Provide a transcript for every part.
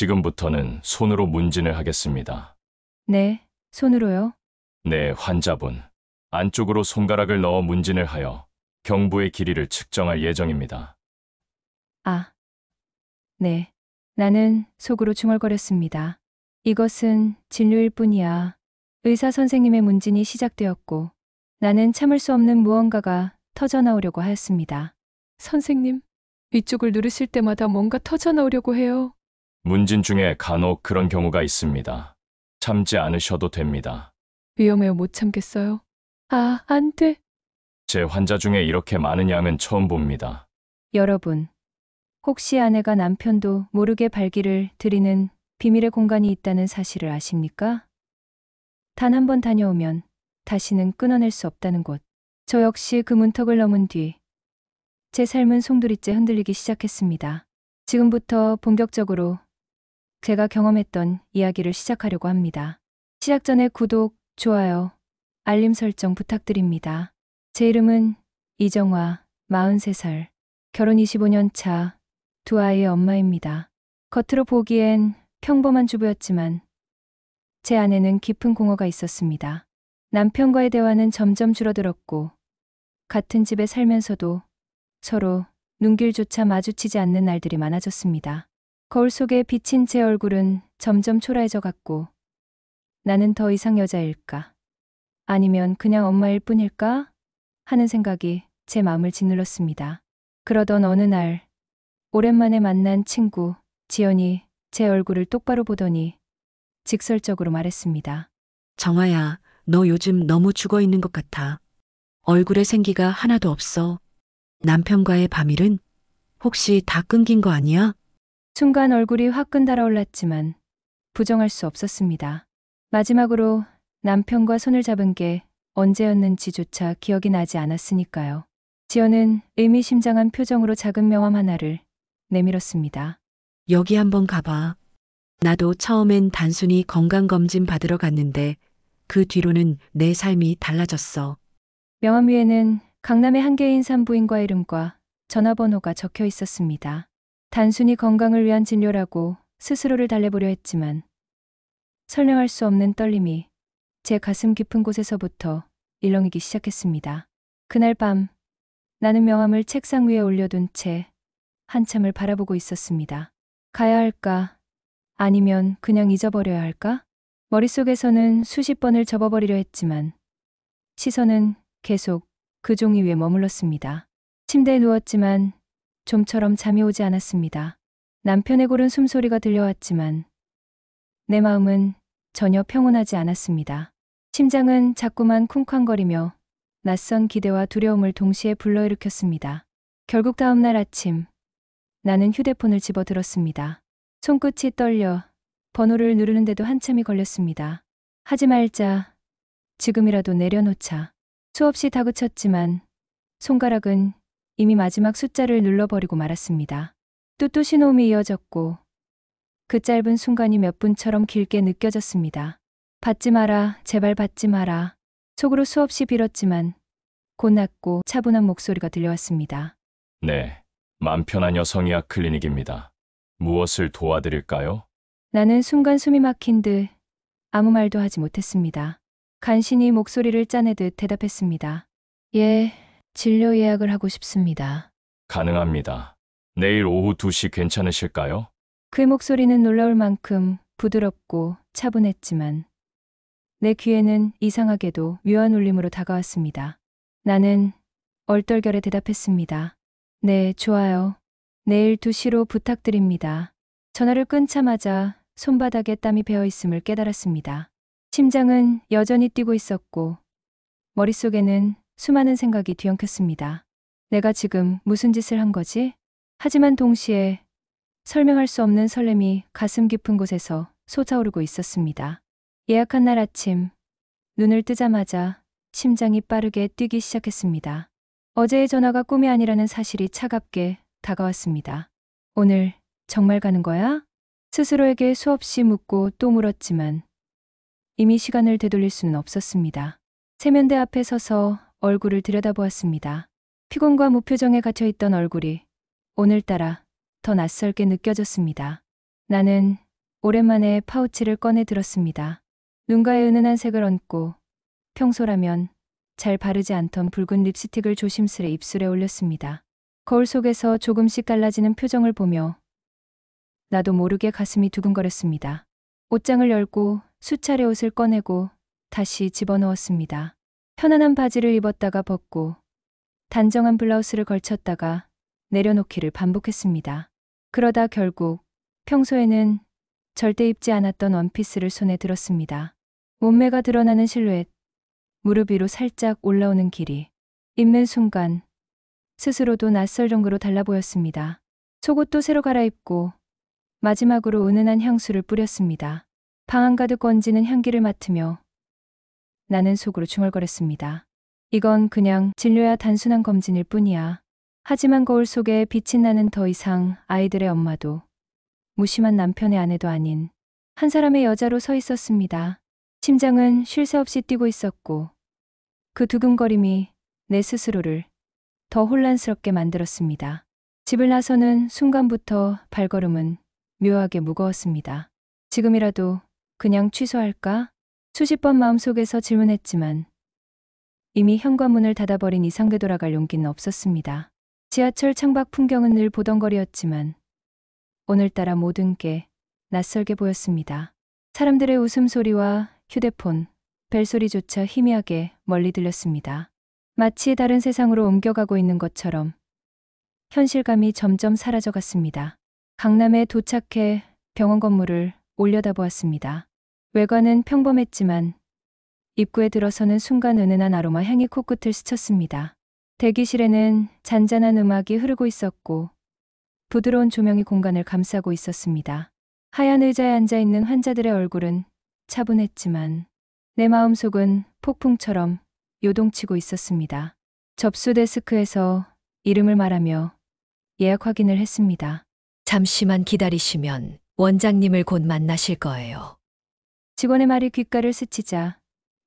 지금부터는 손으로 문진을 하겠습니다. 네, 손으로요? 네, 환자분. 안쪽으로 손가락을 넣어 문진을 하여 경부의 길이를 측정할 예정입니다. 아, 네. 나는 속으로 중얼거렸습니다. 이것은 진료일 뿐이야. 의사 선생님의 문진이 시작되었고 나는 참을 수 없는 무언가가 터져나오려고 하였습니다. 선생님, 위쪽을 누르실 때마다 뭔가 터져나오려고 해요. 문진 중에 간혹 그런 경우가 있습니다. 참지 않으셔도 됩니다. 위험해요. 못 참겠어요. 아, 안 돼. 제 환자 중에 이렇게 많은 양은 처음 봅니다. 여러분, 혹시 아내가 남편도 모르게 발기를 들이는 비밀의 공간이 있다는 사실을 아십니까? 단 한 번 다녀오면 다시는 끊어낼 수 없다는 곳. 저 역시 그 문턱을 넘은 뒤 제 삶은 송두리째 흔들리기 시작했습니다. 지금부터 본격적으로 제가 경험했던 이야기를 시작하려고 합니다. 시작 전에 구독, 좋아요, 알림 설정 부탁드립니다. 제 이름은 이정화, 43살, 결혼 25년 차, 두 아이의 엄마입니다. 겉으로 보기엔 평범한 주부였지만 제 안에는 깊은 공허가 있었습니다. 남편과의 대화는 점점 줄어들었고 같은 집에 살면서도 서로 눈길조차 마주치지 않는 날들이 많아졌습니다. 거울 속에 비친 제 얼굴은 점점 초라해져 갔고 나는 더 이상 여자일까? 아니면 그냥 엄마일 뿐일까? 하는 생각이 제 마음을 짓눌렀습니다. 그러던 어느 날 오랜만에 만난 친구 지연이 제 얼굴을 똑바로 보더니 직설적으로 말했습니다. 정아야, 너 요즘 너무 죽어 있는 것 같아. 얼굴에 생기가 하나도 없어. 남편과의 밤일은 혹시 다 끊긴 거 아니야? 순간 얼굴이 화끈 달아올랐지만 부정할 수 없었습니다. 마지막으로 남편과 손을 잡은 게 언제였는지조차 기억이 나지 않았으니까요. 지연은 의미심장한 표정으로 작은 명함 하나를 내밀었습니다. 여기 한번 가봐. 나도 처음엔 단순히 건강검진 받으러 갔는데 그 뒤로는 내 삶이 달라졌어. 명함 위에는 강남의 한 개인 산부인과 이름과 전화번호가 적혀 있었습니다. 단순히 건강을 위한 진료라고 스스로를 달래보려 했지만 설명할 수 없는 떨림이 제 가슴 깊은 곳에서부터 일렁이기 시작했습니다. 그날 밤 나는 명함을 책상 위에 올려둔 채 한참을 바라보고 있었습니다. 가야 할까? 아니면 그냥 잊어버려야 할까? 머릿속에서는 수십 번을 접어버리려 했지만 시선은 계속 그 종이 위에 머물렀습니다. 침대에 누웠지만 좀처럼 잠이 오지 않았습니다. 남편의 고른 숨소리가 들려왔지만 내 마음은 전혀 평온하지 않았습니다. 심장은 자꾸만 쿵쾅거리며 낯선 기대와 두려움을 동시에 불러일으켰습니다. 결국 다음 날 아침 나는 휴대폰을 집어들었습니다. 손끝이 떨려 번호를 누르는데도 한참이 걸렸습니다. 하지 말자. 지금이라도 내려놓자. 수없이 다그쳤지만 손가락은 이미 마지막 숫자를 눌러버리고 말았습니다. 뚜뚜 신호음이 이어졌고 그 짧은 순간이 몇 분처럼 길게 느껴졌습니다. 받지 마라, 제발 받지 마라. 속으로 수없이 빌었지만 곧 낮고 차분한 목소리가 들려왔습니다. 네, 맘 편한 여성의학 클리닉입니다. 무엇을 도와드릴까요? 나는 순간 숨이 막힌 듯 아무 말도 하지 못했습니다. 간신히 목소리를 짜내듯 대답했습니다. 예, 진료 예약을 하고 싶습니다. 가능합니다. 내일 오후 2시 괜찮으실까요? 그의 목소리는 놀라울 만큼 부드럽고 차분했지만 내 귀에는 이상하게도 묘한 울림으로 다가왔습니다. 나는 얼떨결에 대답했습니다. 네, 좋아요. 내일 2시로 부탁드립니다. 전화를 끊자마자 손바닥에 땀이 배어 있음을 깨달았습니다. 심장은 여전히 뛰고 있었고 머릿속에는 수많은 생각이 뒤엉켰습니다. 내가 지금 무슨 짓을 한 거지? 하지만 동시에 설명할 수 없는 설렘이 가슴 깊은 곳에서 솟아오르고 있었습니다. 예약한 날 아침, 눈을 뜨자마자 심장이 빠르게 뛰기 시작했습니다. 어제의 전화가 꿈이 아니라는 사실이 차갑게 다가왔습니다. 오늘 정말 가는 거야? 스스로에게 수없이 묻고 또 물었지만 이미 시간을 되돌릴 수는 없었습니다. 세면대 앞에 서서 얼굴을 들여다보았습니다. 피곤과 무표정에 갇혀있던 얼굴이 오늘따라 더 낯설게 느껴졌습니다. 나는 오랜만에 파우치를 꺼내 들었습니다. 눈가에 은은한 색을 얹고 평소라면 잘 바르지 않던 붉은 립스틱을 조심스레 입술에 올렸습니다. 거울 속에서 조금씩 달라지는 표정을 보며 나도 모르게 가슴이 두근거렸습니다. 옷장을 열고 수차례 옷을 꺼내고 다시 집어넣었습니다. 편안한 바지를 입었다가 벗고 단정한 블라우스를 걸쳤다가 내려놓기를 반복했습니다. 그러다 결국 평소에는 절대 입지 않았던 원피스를 손에 들었습니다. 몸매가 드러나는 실루엣, 무릎 위로 살짝 올라오는 길이. 입는 순간 스스로도 낯설 정도로 달라 보였습니다. 속옷도 새로 갈아입고 마지막으로 은은한 향수를 뿌렸습니다. 방 한가득 번지는 향기를 맡으며 나는 속으로 중얼거렸습니다. 이건 그냥 진료야 단순한 검진일 뿐이야. 하지만 거울 속에 빛이 나는 더 이상 아이들의 엄마도 무심한 남편의 아내도 아닌 한 사람의 여자로 서 있었습니다. 심장은 쉴 새 없이 뛰고 있었고 그 두근거림이 내 스스로를 더 혼란스럽게 만들었습니다. 집을 나서는 순간부터 발걸음은 묘하게 무거웠습니다. 지금이라도 그냥 취소할까? 수십 번 마음속에서 질문했지만 이미 현관문을 닫아버린 이상 되돌아갈 용기는 없었습니다. 지하철 창밖 풍경은 늘 보던 거리였지만 오늘따라 모든 게 낯설게 보였습니다. 사람들의 웃음소리와 휴대폰, 벨소리조차 희미하게 멀리 들렸습니다. 마치 다른 세상으로 옮겨가고 있는 것처럼 현실감이 점점 사라져갔습니다. 강남에 도착해 병원 건물을 올려다보았습니다. 외관은 평범했지만 입구에 들어서는 순간 은은한 아로마 향이 코끝을 스쳤습니다. 대기실에는 잔잔한 음악이 흐르고 있었고 부드러운 조명이 공간을 감싸고 있었습니다. 하얀 의자에 앉아있는 환자들의 얼굴은 차분했지만 내 마음속은 폭풍처럼 요동치고 있었습니다. 접수 데스크에서 이름을 말하며 예약 확인을 했습니다. 잠시만 기다리시면 원장님을 곧 만나실 거예요. 직원의 말이 귓가를 스치자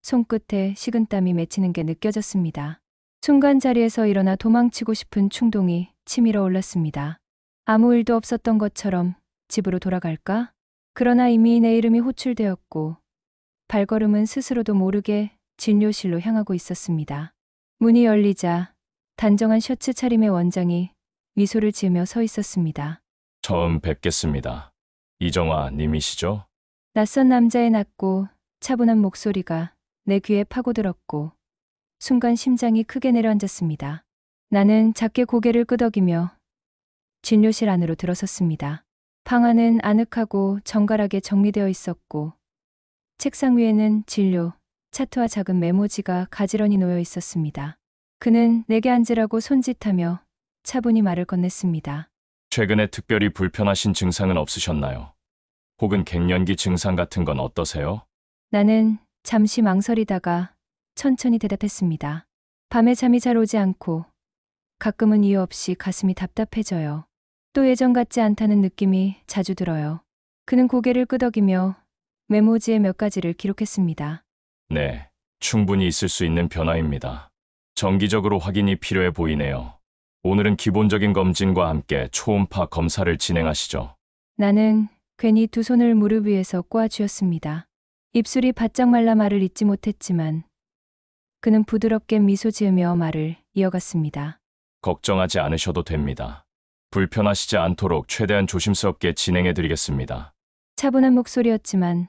손끝에 식은땀이 맺히는 게 느껴졌습니다. 순간 자리에서 일어나 도망치고 싶은 충동이 치밀어 올랐습니다. 아무 일도 없었던 것처럼 집으로 돌아갈까? 그러나 이미 내 이름이 호출되었고 발걸음은 스스로도 모르게 진료실로 향하고 있었습니다. 문이 열리자 단정한 셔츠 차림의 원장이 미소를 지으며 서 있었습니다. 처음 뵙겠습니다. 이정화 님이시죠? 낯선 남자의 낮고 차분한 목소리가 내 귀에 파고들었고 순간 심장이 크게 내려앉았습니다. 나는 작게 고개를 끄덕이며 진료실 안으로 들어섰습니다. 방 안은 아늑하고 정갈하게 정리되어 있었고 책상 위에는 진료, 차트와 작은 메모지가 가지런히 놓여 있었습니다. 그는 내게 앉으라고 손짓하며 차분히 말을 건넸습니다. 최근에 특별히 불편하신 증상은 없으셨나요? 혹은 갱년기 증상 같은 건 어떠세요? 나는 잠시 망설이다가 천천히 대답했습니다. 밤에 잠이 잘 오지 않고 가끔은 이유 없이 가슴이 답답해져요. 또 예전 같지 않다는 느낌이 자주 들어요. 그는 고개를 끄덕이며 메모지에 몇 가지를 기록했습니다. 네, 충분히 있을 수 있는 변화입니다. 정기적으로 확인이 필요해 보이네요. 오늘은 기본적인 검진과 함께 초음파 검사를 진행하시죠. 나는 괜히 두 손을 무릎 위에서 꼬아쥐었습니다. 입술이 바짝 말라 말을 잇지 못했지만 그는 부드럽게 미소 지으며 말을 이어갔습니다. 걱정하지 않으셔도 됩니다. 불편하시지 않도록 최대한 조심스럽게 진행해 드리겠습니다. 차분한 목소리였지만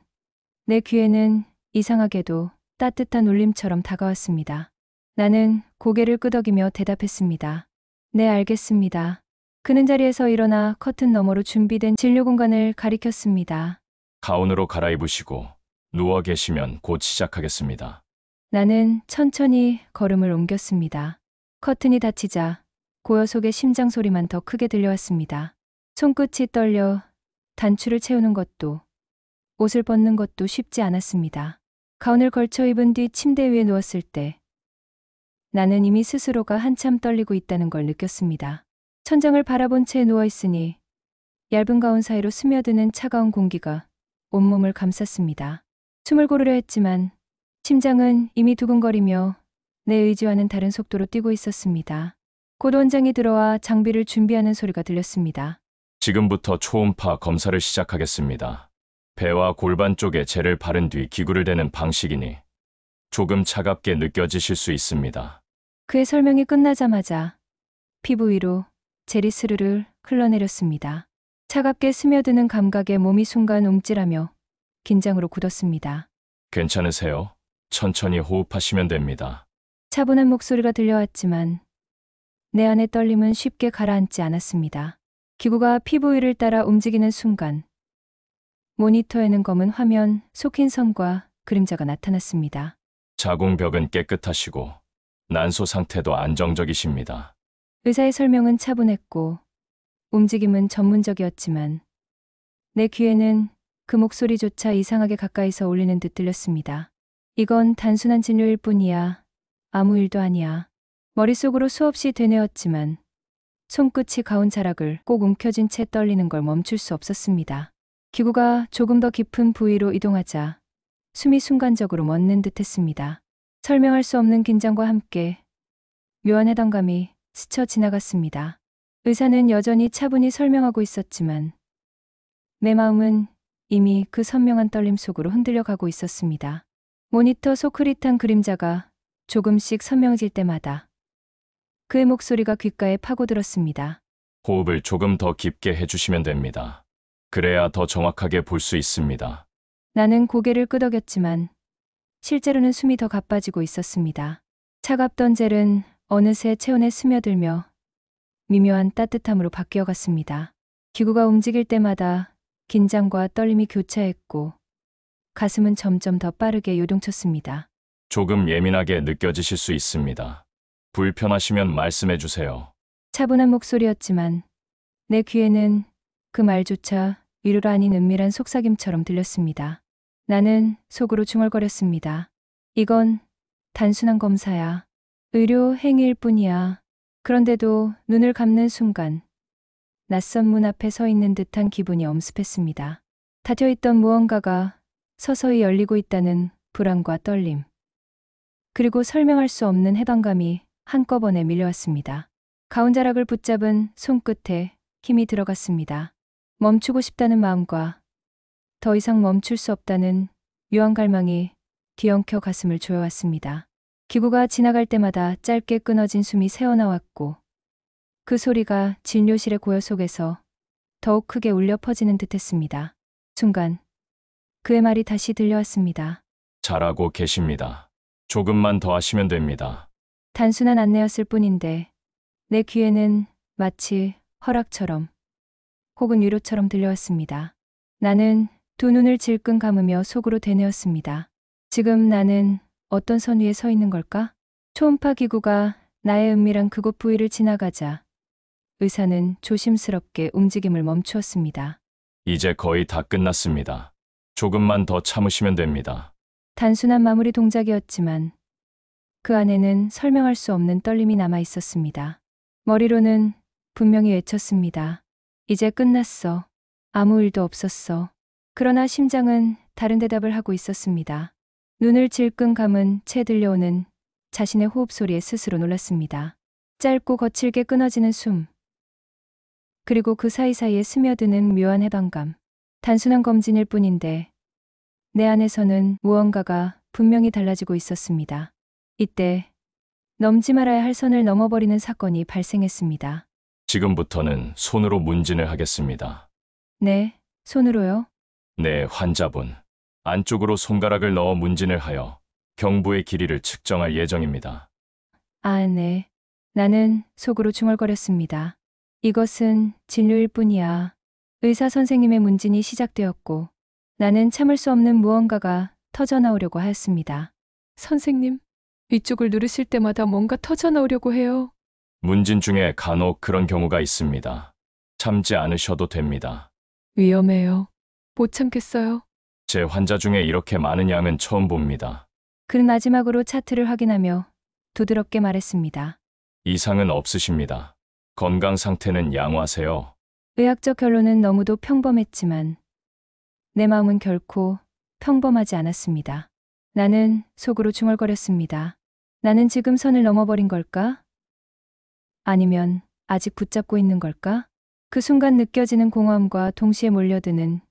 내 귀에는 이상하게도 따뜻한 울림처럼 다가왔습니다. 나는 고개를 끄덕이며 대답했습니다. 네, 알겠습니다. 그는 자리에서 일어나 커튼 너머로 준비된 진료 공간을 가리켰습니다. 가운으로 갈아입으시고 누워 계시면 곧 시작하겠습니다. 나는 천천히 걸음을 옮겼습니다. 커튼이 닫히자 고요 속의 심장 소리만 더 크게 들려왔습니다. 손끝이 떨려 단추를 채우는 것도 옷을 벗는 것도 쉽지 않았습니다. 가운을 걸쳐 입은 뒤 침대 위에 누웠을 때 나는 이미 스스로가 한참 떨리고 있다는 걸 느꼈습니다. 천장을 바라본 채 누워있으니 얇은 가운 사이로 스며드는 차가운 공기가 온몸을 감쌌습니다. 숨을 고르려 했지만 심장은 이미 두근거리며 내 의지와는 다른 속도로 뛰고 있었습니다. 곧 원장이 들어와 장비를 준비하는 소리가 들렸습니다. 지금부터 초음파 검사를 시작하겠습니다. 배와 골반 쪽에 젤을 바른 뒤 기구를 대는 방식이니 조금 차갑게 느껴지실 수 있습니다. 그의 설명이 끝나자마자 피부 위로 젤이 스르르 흘러내렸습니다. 차갑게 스며드는 감각에 몸이 순간 움찔하며 긴장으로 굳었습니다. 괜찮으세요? 천천히 호흡하시면 됩니다. 차분한 목소리가 들려왔지만 내 안의 떨림은 쉽게 가라앉지 않았습니다. 기구가 피부 위를 따라 움직이는 순간 모니터에는 검은 화면, 속 흰 선과 그림자가 나타났습니다. 자궁벽은 깨끗하시고 난소 상태도 안정적이십니다. 의사의 설명은 차분했고 움직임은 전문적이었지만 내 귀에는 그 목소리조차 이상하게 가까이서 울리는 듯 들렸습니다. 이건 단순한 진료일 뿐이야. 아무 일도 아니야. 머릿속으로 수없이 되뇌었지만 손끝이 가운 자락을 꼭 움켜쥔 채 떨리는 걸 멈출 수 없었습니다. 기구가 조금 더 깊은 부위로 이동하자 숨이 순간적으로 멎는 듯 했습니다. 설명할 수 없는 긴장과 함께 묘한 해방감이 스쳐 지나갔습니다. 의사는 여전히 차분히 설명하고 있었지만 내 마음은 이미 그 선명한 떨림 속으로 흔들려 가고 있었습니다. 모니터 속 흐릿한 그림자가 조금씩 선명해질 때마다 그의 목소리가 귓가에 파고들었습니다. 호흡을 조금 더 깊게 해주시면 됩니다. 그래야 더 정확하게 볼 수 있습니다. 나는 고개를 끄덕였지만 실제로는 숨이 더 가빠지고 있었습니다. 차갑던 젤은 어느새 체온에 스며들며 미묘한 따뜻함으로 바뀌어갔습니다. 기구가 움직일 때마다 긴장과 떨림이 교차했고 가슴은 점점 더 빠르게 요동쳤습니다. 조금 예민하게 느껴지실 수 있습니다. 불편하시면 말씀해 주세요. 차분한 목소리였지만 내 귀에는 그 말조차 위로가 아닌 은밀한 속삭임처럼 들렸습니다. 나는 속으로 중얼거렸습니다. 이건 단순한 검사야. 의료 행위일 뿐이야. 그런데도 눈을 감는 순간 낯선 문 앞에 서 있는 듯한 기분이 엄습했습니다. 닫혀있던 무언가가 서서히 열리고 있다는 불안과 떨림. 그리고 설명할 수 없는 해방감이 한꺼번에 밀려왔습니다. 가운자락을 붙잡은 손끝에 힘이 들어갔습니다. 멈추고 싶다는 마음과 더 이상 멈출 수 없다는 묘한 갈망이 뒤엉켜 가슴을 조여왔습니다. 기구가 지나갈 때마다 짧게 끊어진 숨이 새어나왔고 그 소리가 진료실의 고요 속에서 더욱 크게 울려 퍼지는 듯했습니다. 순간 그의 말이 다시 들려왔습니다. 잘하고 계십니다. 조금만 더 하시면 됩니다. 단순한 안내였을 뿐인데 내 귀에는 마치 허락처럼 혹은 위로처럼 들려왔습니다. 나는 두 눈을 질끈 감으며 속으로 되뇌었습니다. 지금 나는 어떤 선 위에 서 있는 걸까? 초음파 기구가 나의 은밀한 그곳 부위를 지나가자 의사는 조심스럽게 움직임을 멈추었습니다. 이제 거의 다 끝났습니다. 조금만 더 참으시면 됩니다. 단순한 마무리 동작이었지만 그 안에는 설명할 수 없는 떨림이 남아 있었습니다. 머리로는 분명히 외쳤습니다. 이제 끝났어. 아무 일도 없었어. 그러나 심장은 다른 대답을 하고 있었습니다. 눈을 질끈 감은 채 들려오는 자신의 호흡 소리에 스스로 놀랐습니다. 짧고 거칠게 끊어지는 숨. 그리고 그 사이사이에 스며드는 묘한 해방감. 단순한 검진일 뿐인데 내 안에서는 무언가가 분명히 달라지고 있었습니다. 이때 넘지 말아야 할 선을 넘어버리는 사건이 발생했습니다. 지금부터는 손으로 문진을 하겠습니다. 네, 손으로요? 네, 환자분. 안쪽으로 손가락을 넣어 문진을 하여 경부의 길이를 측정할 예정입니다. 아, 네. 나는 속으로 중얼거렸습니다. 이것은 진료일 뿐이야. 의사 선생님의 문진이 시작되었고 나는 참을 수 없는 무언가가 터져나오려고 하였습니다. 선생님, 위쪽을 누르실 때마다 뭔가 터져나오려고 해요. 문진 중에 간혹 그런 경우가 있습니다. 참지 않으셔도 됩니다. 위험해요. 못 참겠어요. 제 환자 중에 이렇게 많은 양은 처음 봅니다. 그는 마지막으로 차트를 확인하며 부드럽게 말했습니다. 이상은 없으십니다. 건강 상태는 양호하세요. 의학적 결론은 너무도 평범했지만 내 마음은 결코 평범하지 않았습니다. 나는 속으로 중얼거렸습니다. 나는 지금 선을 넘어버린 걸까? 아니면 아직 붙잡고 있는 걸까? 그 순간 느껴지는 공허함과 동시에 몰려드는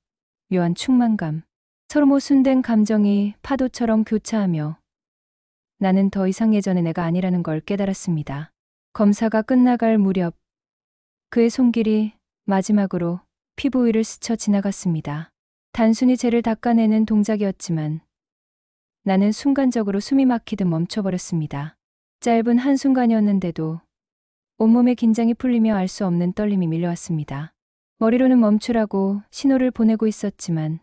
묘한 충만감, 서로 모순된 감정이 파도처럼 교차하며 나는 더 이상 예전의 내가 아니라는 걸 깨달았습니다. 검사가 끝나갈 무렵 그의 손길이 마지막으로 피부 위를 스쳐 지나갔습니다. 단순히 쟤를 닦아내는 동작이었지만 나는 순간적으로 숨이 막히듯 멈춰버렸습니다. 짧은 한순간이었는데도 온몸의 긴장이 풀리며 알 수 없는 떨림이 밀려왔습니다. 머리로는 멈추라고 신호를 보내고 있었지만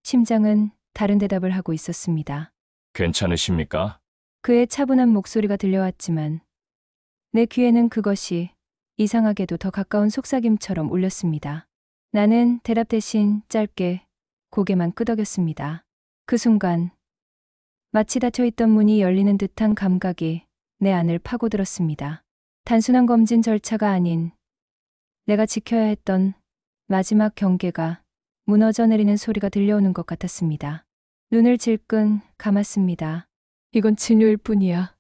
심장은 다른 대답을 하고 있었습니다. 괜찮으십니까? 그의 차분한 목소리가 들려왔지만 내 귀에는 그것이 이상하게도 더 가까운 속삭임처럼 울렸습니다. 나는 대답 대신 짧게 고개만 끄덕였습니다. 그 순간 마치 닫혀있던 문이 열리는 듯한 감각이 내 안을 파고들었습니다. 단순한 검진 절차가 아닌 내가 지켜야 했던 마지막 경계가 무너져 내리는 소리가 들려오는 것 같았습니다. 눈을 질끈 감았습니다. 이건 진료일 뿐이야.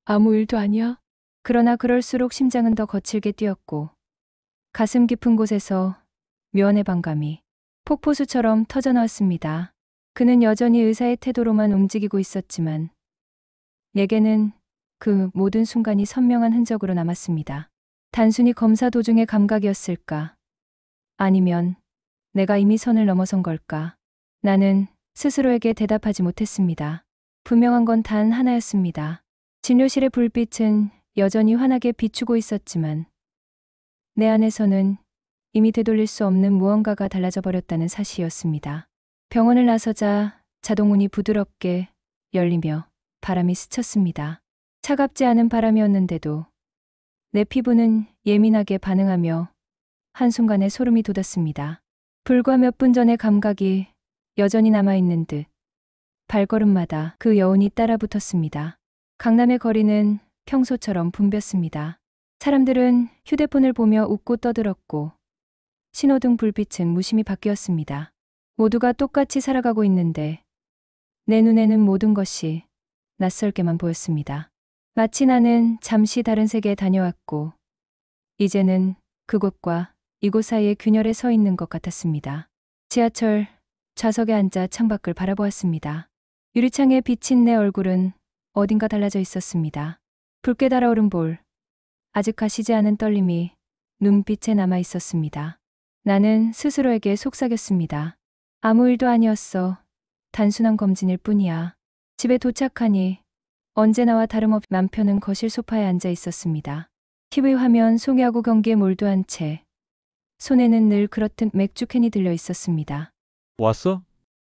아무 일도 아니야. 그러나 그럴수록 심장은 더 거칠게 뛰었고 가슴 깊은 곳에서 묘한 해방감이 폭포수처럼 터져나왔습니다. 그는 여전히 의사의 태도로만 움직이고 있었지만 내게는 그 모든 순간이 선명한 흔적으로 남았습니다. 단순히 검사 도중의 감각이었을까? 아니면 내가 이미 선을 넘어선 걸까? 나는 스스로에게 대답하지 못했습니다. 분명한 건 단 하나였습니다. 진료실의 불빛은 여전히 환하게 비추고 있었지만 내 안에서는 이미 되돌릴 수 없는 무언가가 달라져 버렸다는 사실이었습니다. 병원을 나서자 자동문이 부드럽게 열리며 바람이 스쳤습니다. 차갑지 않은 바람이었는데도 내 피부는 예민하게 반응하며 한순간에 소름이 돋았습니다. 불과 몇 분 전의 감각이 여전히 남아있는 듯 발걸음마다 그 여운이 따라붙었습니다. 강남의 거리는 평소처럼 붐볐습니다. 사람들은 휴대폰을 보며 웃고 떠들었고 신호등 불빛은 무심히 바뀌었습니다. 모두가 똑같이 살아가고 있는데 내 눈에는 모든 것이 낯설게만 보였습니다. 마치 나는 잠시 다른 세계에 다녀왔고 이제는 그곳과 이곳 사이의 균열에 서 있는 것 같았습니다. 지하철 좌석에 앉아 창밖을 바라보았습니다. 유리창에 비친 내 얼굴은 어딘가 달라져 있었습니다. 붉게 달아오른 볼, 아직 가시지 않은 떨림이 눈빛에 남아 있었습니다. 나는 스스로에게 속삭였습니다. 아무 일도 아니었어. 단순한 검진일 뿐이야. 집에 도착하니 언제나와 다름없이 남편은 거실 소파에 앉아 있었습니다. TV 화면 송야구 경기에 몰두한 채 손에는 늘 그렇듯 맥주 캔이 들려 있었습니다. 왔어?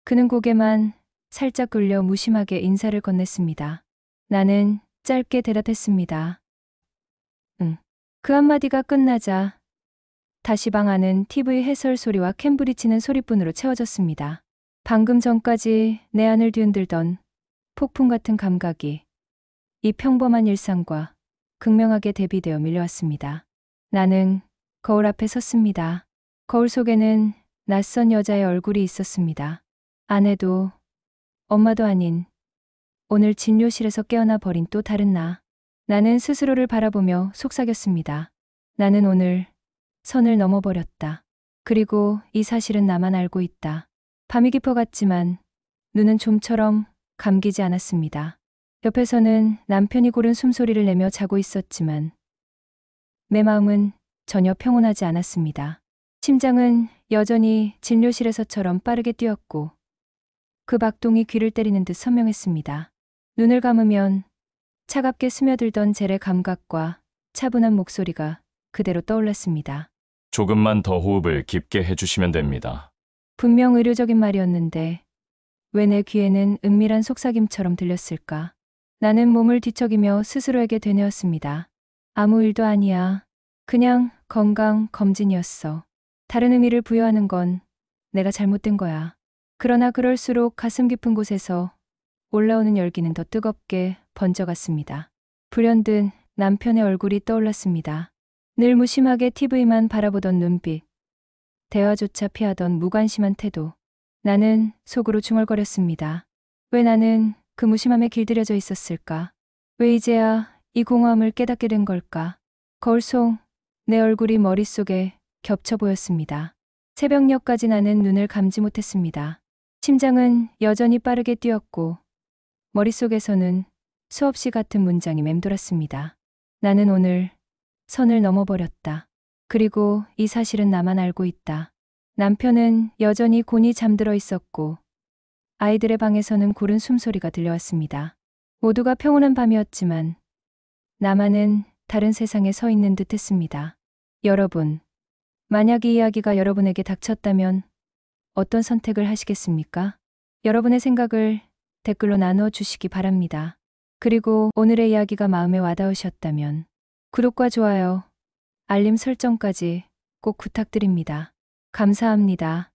그는 고개만 살짝 굴려 무심하게 인사를 건넸습니다. 나는 짧게 대답했습니다. 응. 그 한마디가 끝나자 다시 방 안은 TV 해설 소리와 캔불이 치는 소리뿐으로 채워졌습니다. 방금 전까지 내 안을 뒤흔들던 폭풍 같은 감각이 이 평범한 일상과 극명하게 대비되어 밀려왔습니다. 나는 거울 앞에 섰습니다. 거울 속에는 낯선 여자의 얼굴이 있었습니다. 아내도 엄마도 아닌 오늘 진료실에서 깨어나 버린 또 다른 나. 나는 스스로를 바라보며 속삭였습니다. 나는 오늘 선을 넘어버렸다. 그리고 이 사실은 나만 알고 있다. 밤이 깊어갔지만 눈은 좀처럼 감기지 않았습니다. 옆에서는 남편이 고른 숨소리를 내며 자고 있었지만 내 마음은 전혀 평온하지 않았습니다. 심장은 여전히 진료실에서처럼 빠르게 뛰었고 그 박동이 귀를 때리는 듯 선명했습니다. 눈을 감으면 차갑게 스며들던 젤의 감각과 차분한 목소리가 그대로 떠올랐습니다. 조금만 더 호흡을 깊게 해주시면 됩니다. 분명 의료적인 말이었는데 왜 내 귀에는 은밀한 속삭임처럼 들렸을까? 나는 몸을 뒤척이며 스스로에게 되뇌었습니다. 아무 일도 아니야. 그냥 건강 검진이었어. 다른 의미를 부여하는 건 내가 잘못된 거야. 그러나 그럴수록 가슴 깊은 곳에서 올라오는 열기는 더 뜨겁게 번져갔습니다. 불현듯 남편의 얼굴이 떠올랐습니다. 늘 무심하게 TV만 바라보던 눈빛, 대화조차 피하던 무관심한 태도. 나는 속으로 중얼거렸습니다. 왜 나는 그 무심함에 길들여져 있었을까? 왜 이제야 이 공허함을 깨닫게 된 걸까? 거울 속 내 얼굴이 머릿속에 겹쳐 보였습니다. 새벽녘까지 나는 눈을 감지 못했습니다. 심장은 여전히 빠르게 뛰었고 머릿속에서는 수없이 같은 문장이 맴돌았습니다. 나는 오늘 선을 넘어버렸다. 그리고 이 사실은 나만 알고 있다. 남편은 여전히 곤히 잠들어 있었고 아이들의 방에서는 고른 숨소리가 들려왔습니다. 모두가 평온한 밤이었지만 나만은 다른 세상에 서 있는 듯 했습니다. 여러분, 만약 이 이야기가 여러분에게 닥쳤다면 어떤 선택을 하시겠습니까? 여러분의 생각을 댓글로 나누어 주시기 바랍니다. 그리고 오늘의 이야기가 마음에 와닿으셨다면 구독과 좋아요, 알림 설정까지 꼭 부탁드립니다. 감사합니다.